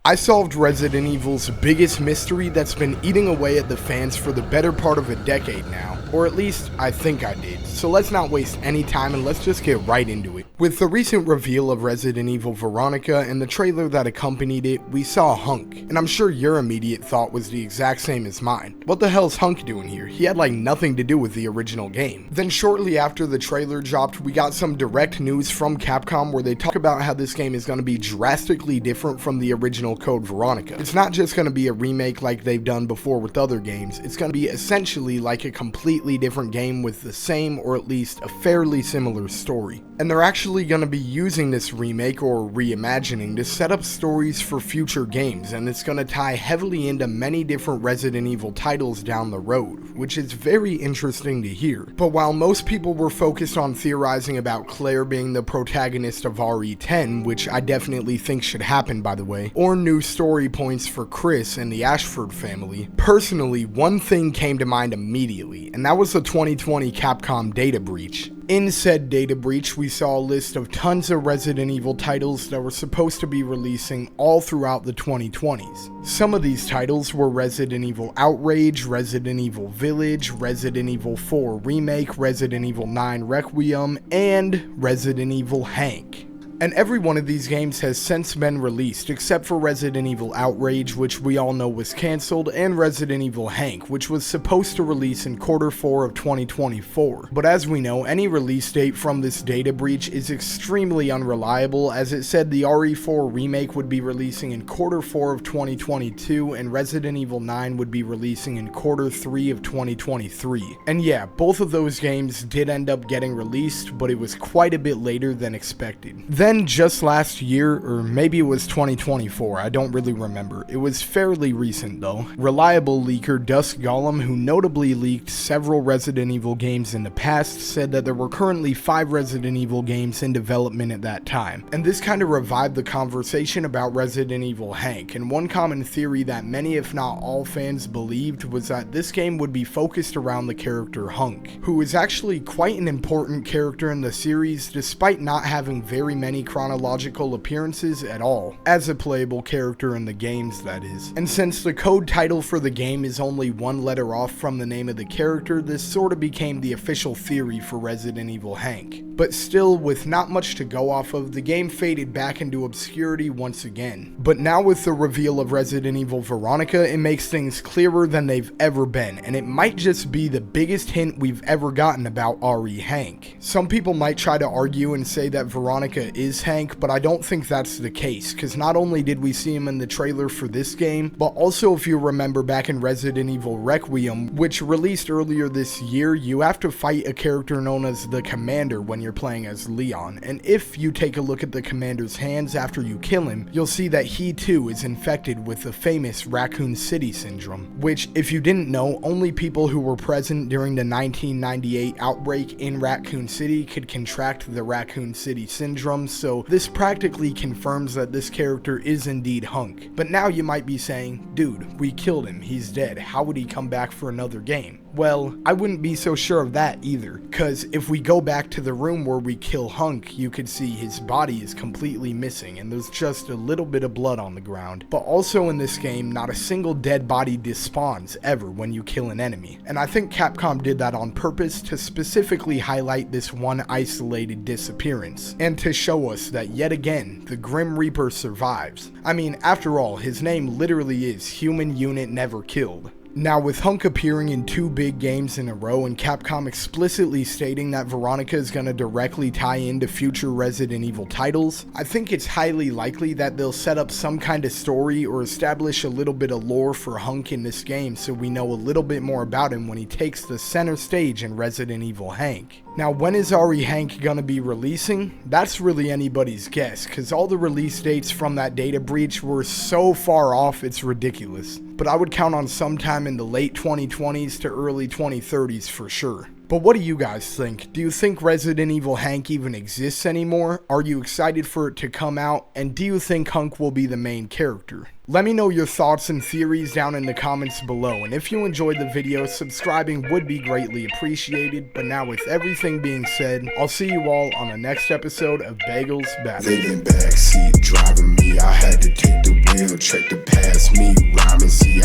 I solved Resident Evil's biggest mystery that's been eating away at the fans for the better part of a decade now, or at least I think I did, so let's not waste any time and let's just get right into it. With the recent reveal of Resident Evil Veronica and the trailer that accompanied it, we saw Hunk, and I'm sure your immediate thought was the exact same as mine. What the hell's Hunk doing here? He had like nothing to do with the original game. Then shortly after the trailer dropped, we got some direct news from Capcom where they talk about how this game is going to be drastically different from the original Code Veronica. It's not just going to be a remake like they've done before with other games, it's going to be essentially like a completely different game with the same or at least a fairly similar story. And they're actually going to be using this remake or reimagining to set up stories for future games, and it's going to tie heavily into many different Resident Evil titles down the road, which is very interesting to hear. But while most people were focused on theorizing about Claire being the protagonist of RE10, which I definitely think should happen by the way, or new story points for Chris and the Ashford family, personally one thing came to mind immediately, and that was the 2020 Capcom data breach. In said data breach, we saw a list of tons of Resident Evil titles that were supposed to be releasing all throughout the 2020s. Some of these titles were Resident Evil Outrage, Resident Evil Village, Resident Evil 4 Remake, Resident Evil 9 Requiem, and Resident Evil Hank. And every one of these games has since been released, except for Resident Evil Outrage, which we all know was cancelled, and Resident Evil Hank, which was supposed to release in Q4 of 2024. But as we know, any release date from this data breach is extremely unreliable, as it said the RE4 remake would be releasing in Q4 of 2022, and Resident Evil 9 would be releasing in Q3 of 2023. And yeah, both of those games did end up getting released, but it was quite a bit later than expected. Then just last year, or maybe it was 2024, I don't really remember, it was fairly recent though, reliable leaker Dusk Golem, who notably leaked several Resident Evil games in the past, said that there were currently 5 Resident Evil games in development at that time. And this kind of revived the conversation about Resident Evil Hank, and one common theory that many if not all fans believed was that this game would be focused around the character Hunk, who is actually quite an important character in the series despite not having very many chronological appearances at all, as a playable character in the games that is. And since the code title for the game is only one letter off from the name of the character, this sort of became the official theory for Resident Evil Hank. But still, with not much to go off of, the game faded back into obscurity once again. But now with the reveal of Resident Evil Veronica, it makes things clearer than they've ever been, and it might just be the biggest hint we've ever gotten about RE Hank. Some people might try to argue and say that Veronica is Hank, but I don't think that's the case, because not only did we see him in the trailer for this game, but also if you remember back in Resident Evil Requiem, which released earlier this year, you have to fight a character known as the Commander when you're playing as Leon, and if you take a look at the Commander's hands after you kill him, you'll see that he too is infected with the famous Raccoon City syndrome, which, if you didn't know, only people who were present during the 1998 outbreak in Raccoon City could contract the Raccoon City syndrome, so this practically confirms that this character is indeed Hunk. But now you might be saying, dude, we killed him, he's dead, how would he come back for another game? Well, I wouldn't be so sure of that either, cause if we go back to the room where we kill Hunk, you could see his body is completely missing and there's just a little bit of blood on the ground. But also in this game, not a single dead body despawns ever when you kill an enemy, and I think Capcom did that on purpose to specifically highlight this one isolated disappearance, and to show us that yet again, the Grim Reaper survives. I mean, after all, his name literally is Human Unit Never Killed. Now, with Hunk appearing in 2 big games in a row and Capcom explicitly stating that Veronica is going to directly tie into future Resident Evil titles, I think it's highly likely that they'll set up some kind of story or establish a little bit of lore for Hunk in this game so we know a little bit more about him when he takes the center stage in Resident Evil Hank. Now, when is RE Hank gonna be releasing? That's really anybody's guess, cause all the release dates from that data breach were so far off it's ridiculous. But I would count on sometime in the late 2020s to early 2030s for sure. But what do you guys think? Do you think Resident Evil Hank even exists anymore? Are you excited for it to come out? And do you think Hunk will be the main character? Let me know your thoughts and theories down in the comments below, and if you enjoyed the video, subscribing would be greatly appreciated. But now with everything being said, I'll see you all on the next episode of Bagels Battles. They in backseat driving me, I had to take the wheel, check to pass me, rhyming, see